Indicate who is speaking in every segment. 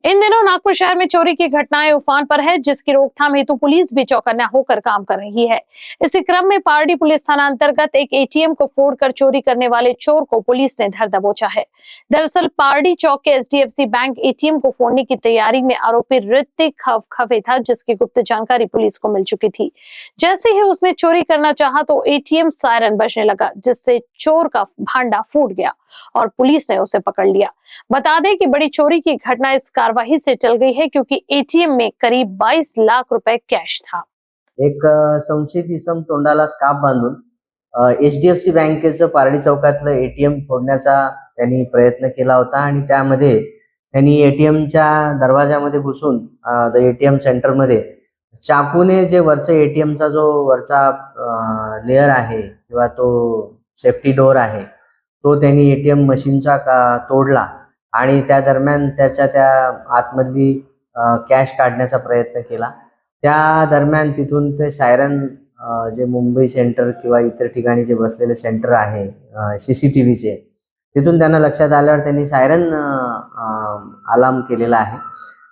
Speaker 1: In दिनों नागपुर शहर में चोरी की घटनाएं उफान पर है, जिसकी रोकथाम हेतु पुलिस भी चौकन्ना होकर काम कर रही है। इसी क्रम में पारडी पुलिस थाना अंतर्गत एक एटीएम को फोड़कर चोरी करने वाले चोर को पुलिस ने धर दबोचा है। दरअसल पारडी चौक के एचडीएफसी बैंक एटीएम को फोड़ने की तैयारी में आरोपी ऋतिक खवे था, जिसकी गुप्त जानकारी पुलिस को मिल चुकी थी। जैसे ही उसने चोरी करना चाहा तो एटीएम सायरन बजने लगा, जिससे चोर का भांडा फूट गया और पुलिस ने उसे पकड़ लिया। बता दें कि बड़ी चोरी की घटना इस कार्यवाही से चल गई है, क्योंकि एटीएम में करीब 22 लाख रुपए कैश था।
Speaker 2: एक संशयित इसम तोंडाला स्कार्फ बांधून एचडीएफसी बँकेचं पारडी चौकातलं एटीएम फोडण्याचा त्यांनी प्रयत्न केला होता आणि त्यामध्ये त्यांनी एटीएमच्या दरवाजामध्ये घुसून एटीएम सेंटरमध्ये चाकूने जे वरचा एटीएमचा जो वरचा लेयर आहे किंवा तो सेफ्टी डोर आहे तो त्यांनी एटीएम मशीनचा तोडला आणि त्या दरम्यान त्याच्या त्या आतमधली कॅश काढण्याचा प्रयत्न केला। त्या दरम्यान तिथून ते सायरन जे मुंबई सेंटर किंवा इतर ठिकाणी जे बसलेले सेंटर आहे सीसीटीव्हीचे, तिथून त्यांना लक्षात आल्यावर त्यांनी सायरन अलार्म केलेला आहे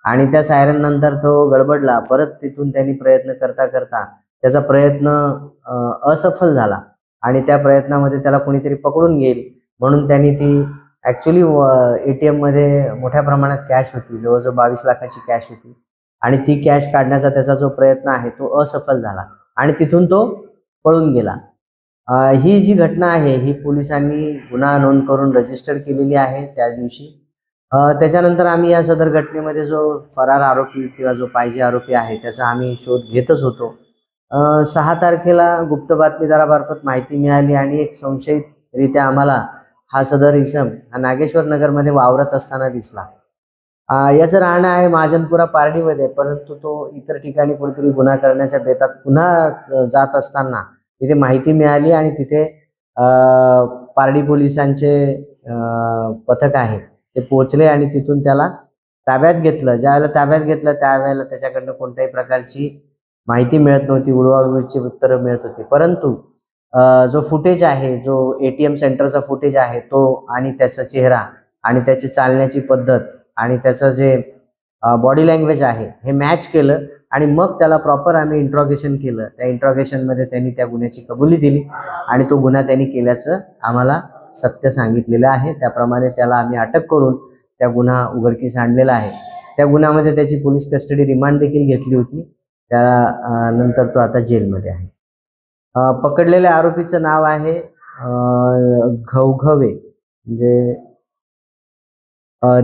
Speaker 2: आणि त्या सायरन नंतर तो गडबडला। परत तिथून त्यांनी प्रयत्न करता करता त्याचा प्रयत्न असफल झाला आणि त्या प्रयत्नामध्ये त्याला कोणीतरी पकडून घेईल म्हणून त्यांनी ती ऍक्च्युअली एटीएम मध्ये मोठ्या प्रमाणात कॅश होती, जवळजवळ 22 लाखाची कॅश होती आणि ती कॅश काढण्याचा त्याचा जो प्रयत्न आहे तो असफल झाला आणि तिथून तो पळून गेला। ही जी घटना आहे ही पोलिसांनी गुन्हा नोंद करून रजिस्टर केलेली आहे त्या दिवशी। त्याच्यानंतर आम्ही या सदर घटनेमध्ये जो फरार आरोपी किंवा जो पाहिजे आरोपी आहे त्याचा आम्ही शोध घेतच होतो। 6 तारखेला गुप्त बातमीदारामार्फत माहिती मिळाली आणि एक संशयितरित्या आम्हाला हा सदर इसम हा नागेश्वर नगर मध्ये वावरत असताना दिसला। याचं राहणं आहे महाजनपुरा पारडीमध्ये, परंतु तो इतर ठिकाणी कोणतरी गुन्हा करण्याच्या बेतात पुन्हा जात असताना तिथे माहिती मिळाली आणि तिथे पारडी पोलिसांचे पथक आहे ते पोहोचले आणि तिथून त्याला ताब्यात घेतलं। ज्यावेळेला ताब्यात घेतलं त्यावेळेला त्याच्याकडनं कोणत्याही प्रकारची माहिती मिळत नव्हती, उडवाउडवीची उत्तरं मिळत होती। परंतु जो फुटेज आहे, जो एटीएम सेंटरचा फुटेज आहे तो आणि त्याचा चेहरा आणि त्याची चालण्याची पद्धत आणि त्याचं जे बॉडी लँग्वेज आहे हे मॅच केलं आणि मग त्याला प्रॉपर आम्ही इंट्रोगेशन केलं। त्या इंट्रोगेशनमध्ये त्यांनी त्या गुन्ह्याची कबुली दिली आणि तो गुन्हा त्यांनी केल्याचं आम्हाला सत्य सांगितलेलं आहे। त्याप्रमाणे त्याला आम्ही अटक करून त्या गुन्हा उघडकीस आणलेला आहे। त्या गुन्ह्यामध्ये त्याची पोलीस कस्टडी रिमांड देखील घेतली होती। त्यानंतर तो आता जेलमध्ये आहे। पकडलेल्या आरोपीचं नाव आहे घवघवे, म्हणजे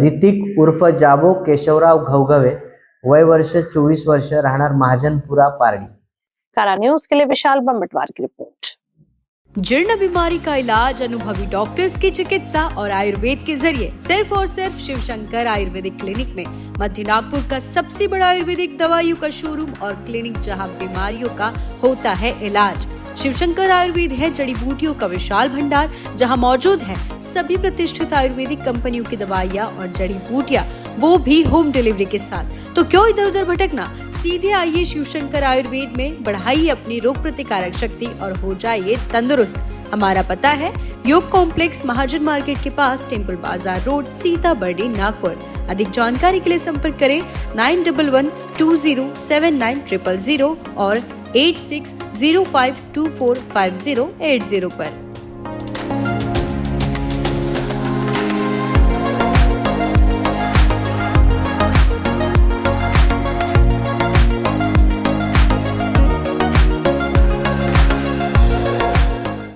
Speaker 2: ऋतिक उर्फ जाबो केशवराव घवघवे, वय वर्ष 24 वर्ष, राहणार महाजनपुरा पारडी।
Speaker 1: कारा न्यूज के लिए विशाल बम्बटवार की रिपोर्ट।
Speaker 3: जीर्ण बीमारी का इलाज अनुभवी डॉक्टर्स की चिकित्सा और आयुर्वेद के जरिए सिर्फ और सिर्फ शिवशंकर आयुर्वेदिक क्लिनिक में। मध्य नागपुर का सबसे बड़ा आयुर्वेदिक दवाइयों का शोरूम और क्लिनिक, जहां बीमारियों का होता है इलाज। शिवशंकर आयुर्वेद है जड़ी बूटियों का विशाल भंडार, जहां मौजूद है सभी प्रतिष्ठित आयुर्वेदिक कंपनियों की दवाइयां और जड़ी बूटियां, वो भी होम डिलीवरी के साथ। तो क्यों इधर उधर भटकना, सीधे आइए शिवशंकर आयुर्वेद में, बढ़ाइए अपनी रोग प्रतिकारक शक्ति और हो जाइए तंदुरुस्त। हमारा पता है योग कॉम्प्लेक्स, महाजन मार्केट के पास, टेम्पल बाजार रोड, सीताबर्डी, नागपुर। अधिक जानकारी के लिए संपर्क करें 9112079000 और 8605245080 पर।